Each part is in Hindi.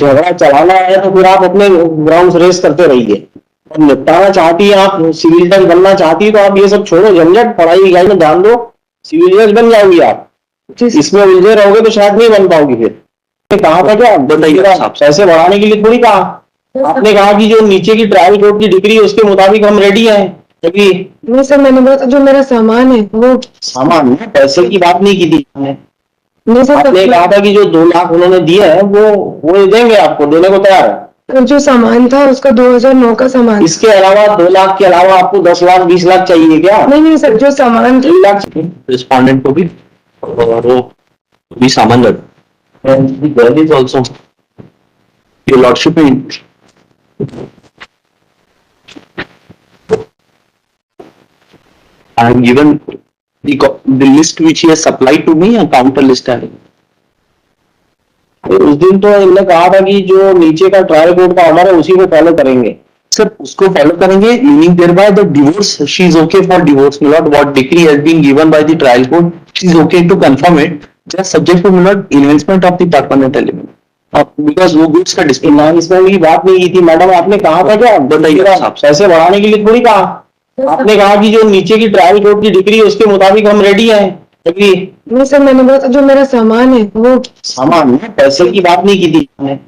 झगड़ा चलाना है तो फिर आप अपने ग्राउंड रेस करते रहिए, और निपटाना चाहती है आप, सिविल जज बनना चाहती है तो आप ये सब छोड़ो झंझट, पढ़ाई लिखाई में ध्यान दो, सिविल जज बन जाओगी आप। इसमें उलझे रहोगे तो शायद नहीं बन पाओगी। फिर कहा था क्या पैसे बढ़ाने के लिए थोड़ी कहा, आपने कहा कि जो नीचे की ट्रायल कोर्ट की डिग्री है उसके मुताबिक हम रेडी हैं। नहीं सर, मैंने बोला जो मेरा सामान है वो सामान, पैसे की बात नहीं की थी आपने। नहीं सर, आपने कहा था कि जो 2 लाख उन्होंने दिए हैं वो देंगे, आपको देने को तैयार है। जो सामान था उसका 2009 का सामान। इसके अलावा 2 लाख के अलावा आपको 10 लाख 20 लाख चाहिए क्या? नहीं सर, जो सामान 3 लाख रिस्पोंडेंट को भी और वो भी सामान also your lordship I have given the list which he has supplied to me, a counter list है। उस दिन तो इन्होंने कहा था कि जो नीचे का ट्रायल कोर्ट का ऑर्डर है उसी को फॉलो करेंगे। सर उसको फॉलो करेंगे, meaning thereby the divorce, she is okay for divorce, my lord. What decree has been given by the trial court, she is okay to confirm it, just subject to my lord investment of the permanent element, because वो goods का इन्वेस्टमेंट की बात नहीं की थी मैडम, आपने कहा था क्या? पैसे बढ़ाने के लिए थोड़ी कहा, आपने कहा कि जो नीचे की ट्रायल कोर्ट की डिग्री है उसके मुताबिक हम रेडी हैं। नहीं सर, मैंने बोला जो मेरा सामान है वो सामान, पैसे की बात नहीं की थी आपने।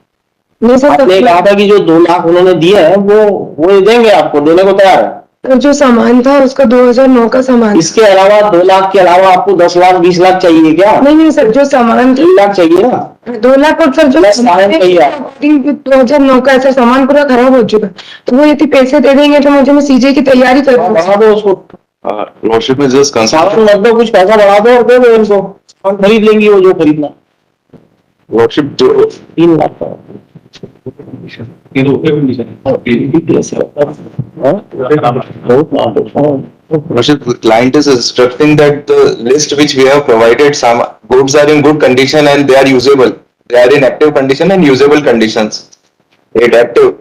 नहीं सर, आपने कहा था कि जो 2 लाख उन्होंने दिए हैं वो देंगे, आपको देने को तैयार है। जो सामान था उसका 2009 का सामान। इसके अलावा 2 लाख के अलावा आपको 10 लाख 20 लाख चाहिए क्या? नहीं सर, जो सामान 3 लाख चाहिए ना। 2 लाख और सर जो 2009 का ऐसा सामान पूरा खराब हो चुका, तो वो यदि पैसे दे देंगे तो मुझे मैं सीजे की तैयारी कर बढ़ा दो उसको। लॉर्डशिप में जस्ट सामान मत दो, कुछ पैसा बढ़ा दो और दे दो इनको, हम खरीद लेंगी वो जो खरीदना। लॉर्डशिप जो 3 लाख का Lordship, client is instructing that the list which we have provided, some goods are in good condition and they are usable. They are in active condition and usable conditions. Adaptive.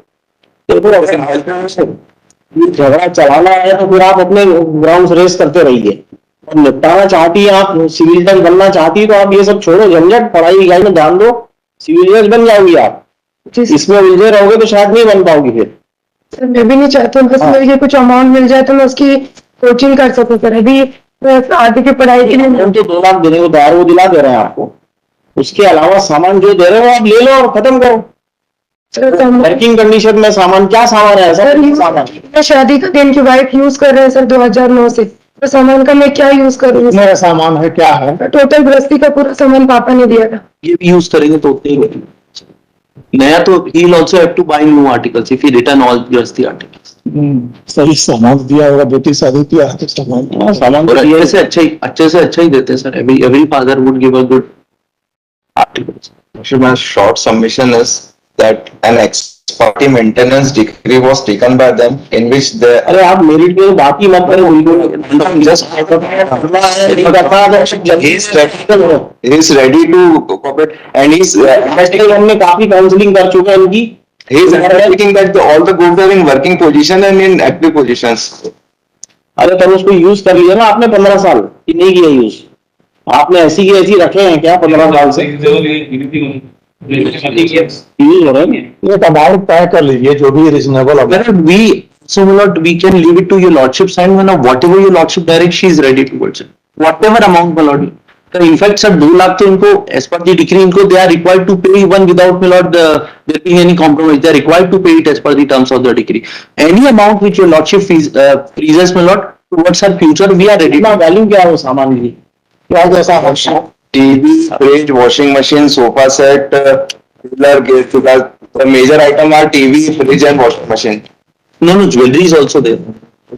झगड़ा चलाना है तो फिर आप अपने ग्राउंड रेस करते रहिए, और निपटाना चाहती है आप, सिविल जज बनना चाहती है तो आप ये सब छोड़ो झंझट, पढ़ाई लिखाई में ध्यान दो, सिविल जज बन जाओगी आप। इसमें उलझे रहोगे तो शायद नहीं बन पाओगी। फिर सर मैं भी नहीं चाहती हूँ, बस मुझे कुछ अमाउंट मिल जाए तो मैं उसकी कोचिंग कर सकूँ। सर अभी आगे की पढ़ाई के लिए हम तो 2 लाख देने को तैयार, वो दिला दे रहे हैं आपको। उसके अलावा सामान जो दे रहे हो आप ले लो और खत्म करो। वर्किंग कंडीशन में सामान, क्या सामान है ऐसा? सामान शादी का दिन की वाइफ यूज कर रहे हैं सर 2009 से, तो सामान का मैं क्या यूज करूँ? मेरा सामान है, क्या है? टोटल गृहस्थी का पूरा सामान पापा ने दिया था। ये भी यूज करेंगे तो उतने ही नया, तो he will also have to buy new articles if he return all just the articles। सही सामान दिया होगा, बेटी शादी किया है तो सामान और अच्छे से अच्छा ही देते हैं sir. every father would give a good articles। My short submission is that an ex parte maintenance decree was taken by them in which the अरे आप मेरिट पे बात ही मत करो, he is ready to cooperate and हमने काफी काउंसलिंग कर चुके हैं इनकी। he is undertaking that all the goods are in working position and in active positions। अरे तब उसको यूज कर लिया ना आपने 15 साल कि नहीं किया यूज? आपने ऐसी की ऐसी रखे हैं क्या 15 साल से? यूज हो रहे हैं, ये अमाउंट तय कर लीजिए जो भी रिजनेबल हो। we can leave it to your lordship's hand, when whatever your lordship directs she is ready towards it, whatever amount my lord। In fact sir 2 lakh तो इनको as per the decree इनको they are required to pay even without my lord there being any compromise, they are required to pay it as per the terms of the decree। any amount which your lordship freezes my lord towards her future we are ready। Value क्या है वो सामान की? क्या जैसा TV, fridge, washing machine, sofa set, cooler, gas cooler. The major item are TV, fridge and washing machine। no jewelry is also there।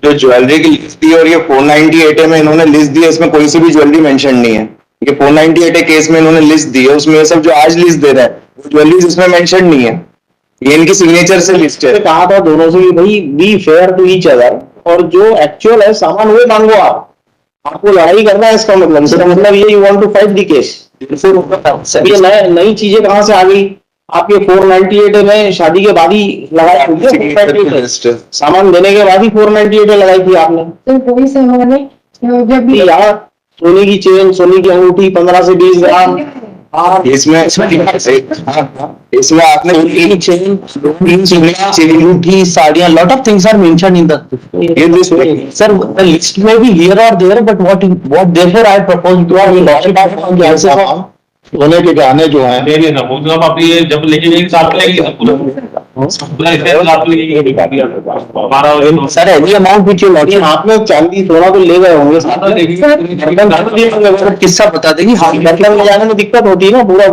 जो ज्वेलरी की लिस्ट दी और ये 498 में इन्होंने लिस्ट दी है, इसमें कोई सी भी ज्वेलरी मेंशन नहीं है। ये 498 केस में इन्होंने लिस्ट दी है, उसमें सब जो आज लिस्ट दे रहा है वो ज्वेलरी इसमें मेंशन नहीं है, ये इनकी सिग्नेचर से लिस्ट है। कहा था दोनों से भाई be fair to each other, और जो एक्चुअल है सामान वो मांगो आप। आपको लड़ाई करना है इसका मतलब ये you want to fight the case. ये नई चीजें कहां से आ गई? आप ये 498 में शादी के बाद ही लगाई, सामान देने के बाद ही 498 लगाई थी आपने। तो कोई सामान है जब यार सोने की चेन, सोने की अंगूठी 15 से 20 ग्राम इसमें आपने अंगूठी, साड़ियां, lot of things are mentioned in the in this sir, the list may be here or there, but what therefore I propose to our lordship सोने के गहने जो हैं नहीं ना वो तो आप ये जब लेके जाएंगे साथ में लेंगे सब पूरा पूरा इसके साथ लेके हमारा sir, any amount which you lordship हाथ में चांदी सोना तो ले गए होंगे साथ में किस्सा बता देगी हाँ बर्तन ले जाने में दिक्कत होती है ना पूरा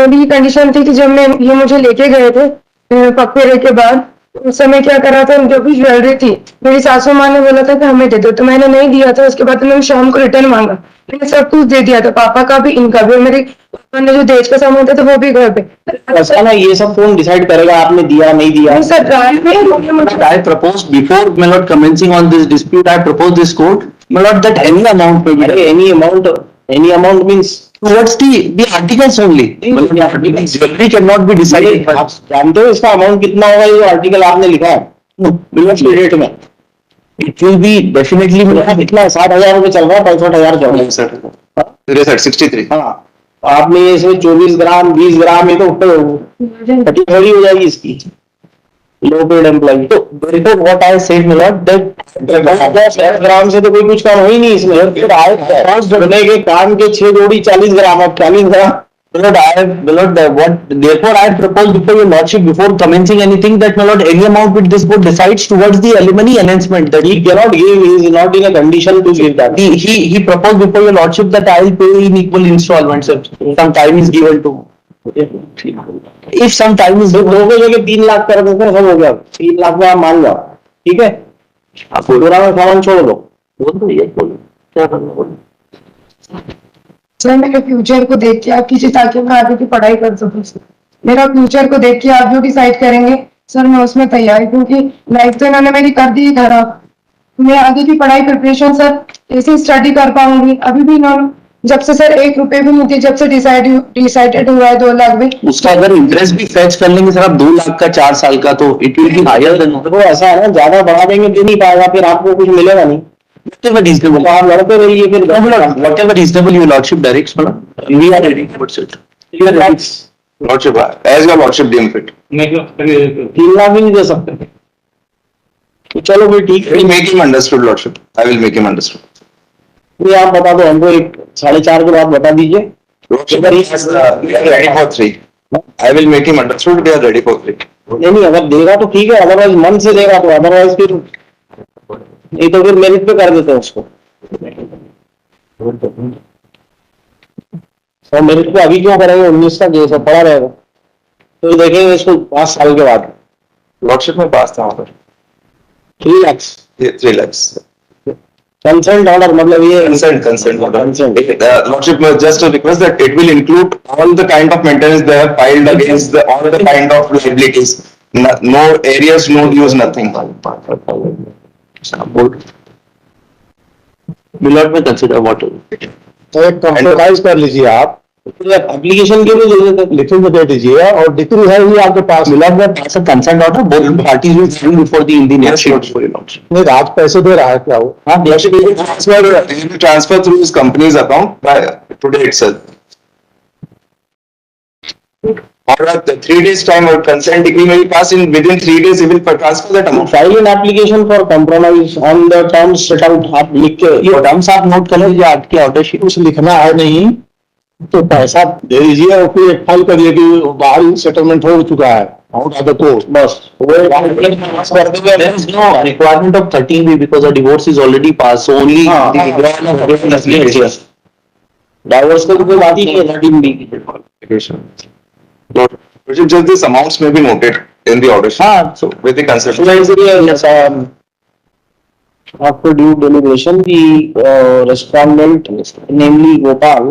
मेरी कंडीशन थी कि जब मैं ये मुझे लेके गए थे पकड़े के बाद, उस समय क्या करा था, जो भी ज्वेलरी थी मेरी सासू माँ ने बोला था कि हमें दे दो, तो मैंने नहीं दिया था। उसके बाद मैंने शाम को रिटर्न मांगा, मैंने सब कुछ दे दिया था, पापा का भी इनका भी, और मेरे पापा ने जो दहेज का सामान था तो वो भी घर पे। ऐसा ना ये सब कौन डिसाइड करेगा आपने दिया नहीं दिया? नहीं सर, राय में मुझे I propose before my lord commencing on this dispute, I propose this court, my lord, that any amount may be any amount means towards the articles only. Jewelry cannot be decided. आप जानते हो इसका अमाउंट कितना होगा ये जो आर्टिकल आपने लिखा है बिल्कुल रेट में? It will be definitely कितना 60,000 रुपये चल रहा है, 65,000 चल रहा है। 63 हाँ, आपने ये इसमें 24 ग्राम 20 ग्राम ये तो कटौती हो जाएगी इसकी, लो पेड एम्प्लॉई। तो therefore what I said, my lord, that 10 ग्राम से तो कोई कुछ काम हो ही नहीं इसमें। फिर आए जुड़ने के काम के 6 जोड़ी 40 ग्राम, अब 40 ग्राम। my lord, what therefore I propose before your lordship, before commencing anything, that my lord, any amount which this court decides towards the alimony enhancement, that He cannot give, he is not in a condition to give that. he proposed before your lordship that I will pay in equal installments if some time is given to. If some time is given, 2 जगह 3 लाख कर देते हैं, सब हो गया। 3 लाख में आप मान जाओ, ठीक है? आप पूरा में सामान छोड़ दो। बोल दो ये बोलो क्या करना बोलो। सर मेरे फ्यूचर को देख के आप कीजिए ताकि मैं आगे की पढ़ाई कर सकूं। मेरा फ्यूचर को देख के आप जो डिसाइड करेंगे सर मैं उसमें तैयार हूँ, क्योंकि लाइफ तो इन्होंने मेरी कर दी है खराब। मैं आगे की पढ़ाई प्रिपरेशन सर ऐसे स्टडी कर पाऊंगी। अभी भी इन्होंने जब से सर 1 रुपए भी नहीं थी, जब से डिसाइडेड हुआ है 2 लाख भी, उसका अगर इंटरेस्ट भी फेच कर लेंगे सर आप 2 लाख का 4 साल का, तो it will be higher than तो ऐसा है ना, ज्यादा बढ़ा देंगे दे नहीं पाएगा, फिर आपको कुछ मिलेगा नहीं। whatever reasonable. तो आप लड़ते रहिए फिर। No, my lord, whatever reasonable your lordship directs, my lord, we are ready towards it. Lordship as your lordship deem fit. 3 lakh भी नहीं दे सकते, तो चलो फिर ठीक है। Make him understood lordship, I will make him understood. ये आप बता दो हमको, 4:30 के बाद बता दीजिए। Lordship ready for 3, I will make him understood, they are ready for 3। नहीं अगर देगा तो ठीक है, अदरवाइज मन से देगा तो, अदरवाइज फिर नहीं तो फिर मेरिट पे कर देते हैं उसको। और मेरिट पे अभी क्यों करेंगे? 19 का केस है, पड़ा रहेगा, तो देखेंगे इसको 5 साल के बाद। लॉर्डशिप में पास था वहां पर 3 लाख 3 lakhs कंसेंट ऑर्डर, मतलब ये consent order. Lordship must just request that it will include all the kind of maintenance they have filed against all the kind of liabilities. No areas, no dues, nothing. Milord में consider what तो एक कंप्रोमाइज कर लीजिए आप, एप्लीकेशन के लिए दे देते, लिखित में दे दीजिए, और डिग्री है ही आपके पास। Milord में pass a consent order, both parties will sign before the Indian Nation. नहीं राज पैसे दे रहा है क्या वो? हाँ, Lordship will transfer through his company's account by today itself. Or at the 3 days time or consent decree may be passed in within 3 days, he will transfer that amount. File an application for compromise on the terms set out, आप लिख के ये टर्म्स आप नोट कर लीजिए आपकी ऑर्डर शीट। कुछ लिखना है नहीं तो पैसा दे दीजिए, और फिर एक फाइल करिए कि बाहर सेटलमेंट हो चुका है, आउट ऑफ द कोर्ट, बस वो There is no requirement of 13B because the divorce is already passed, so only the withdrawal of divorce is divorce को कोई बात ही नहीं है 13B की। Lordship, just these amounts may be noted in the order sheet हाँ, so with the consent. So basically, after due deliberation, the respondent, namely Gopal,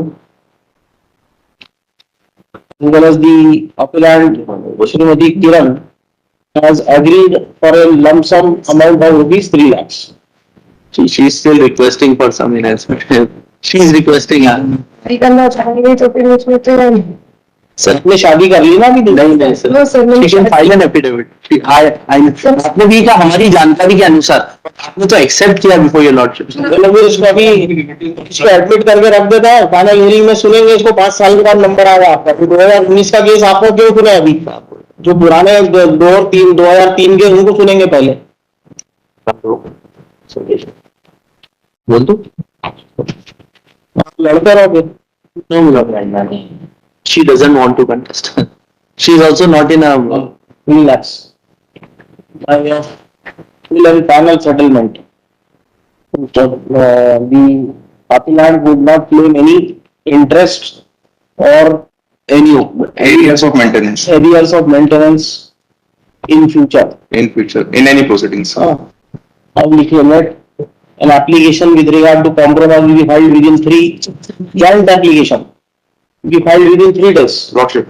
as well as the appellant Srimati Kiran, has agreed for a lump sum amount of rupees 3 lakhs. she is still requesting for some enhancement. She is requesting. नहीं करना चाहेंगे तो फिर उसमें तो आपने शादी कर ली ना अभी? नहीं सर, No, sir, नहीं she can शादी- file an affidavit. आपने भी कहा हमारी जानकारी के अनुसार, आपने तो एक्सेप्ट किया बिफोर योर लॉर्डशिप। चलो फिर इसको अभी इसको एडमिट करके रख देता है, फाइनल हियरिंग में सुनेंगे इसको, 5 साल के बाद नंबर आएगा आपका। फिर 2019 का केस आपको क्यों सुने अभी? जो पुराने 2003 के उनको सुनेंगे पहले। बोल दो। लड़ते रहोगे। No, she doesn't want to contest. She is also not in a. Relax. Full and final settlement. The party land would not claim any interest or any areas of maintenance areas of maintenance in future. in future in any proceedings. अब लिखिए let an application with regard to compromise will be filed within 3 joint application will be filed within 3 days. Lordship.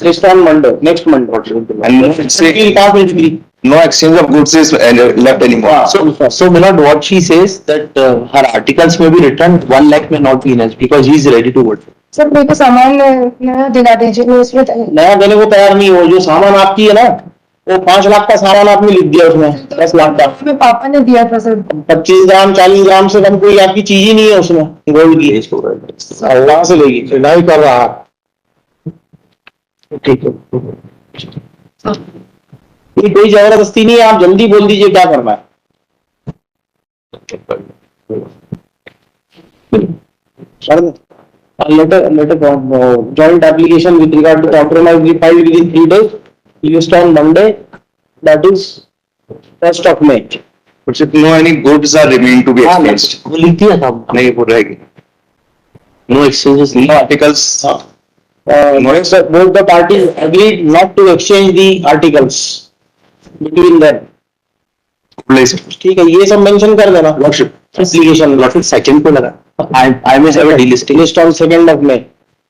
Next on Monday, next Monday. And no April exchange, 5 will be. no exchange of goods is left anymore. So my lord, what she says that her articles may be returned, 1 lakh may not be enough because he is ready to vote. Sir मेरे को सामान नया दिला दीजिए, मैं इसमें नया देने को तैयार नहीं हो। जो सामान आपकी है ना, वो 5 लाख का सामान आपने लिख दिया उसमें, 10 लाख का। मेरे पापा ने दिया था सर। 25 ग्राम 40 ग्राम से कम कोई आपकी चीज ही नहीं है उसमें गोल्ड की। वहां से लेगी, नहीं कर रहा। ठीक है। ये कोई जबरदस्ती नहीं है, आप जल्दी बोल दीजिए क्या करना है। Letter joint application with regard to compromise will be filed within 3 days, released on Monday, that is 1st of May. Lordship, no any goods are remain to be exchanged. वो लिख दिया था। नहीं वो रहेगी. No exchanges. No articles. Both the parties agreed not to exchange the articles between them. Place. ठीक है, ये सब मेंशन कर देना Lordship. एप्लीकेशन में। Second को लगा। I may have a delisting. List on 2nd of May.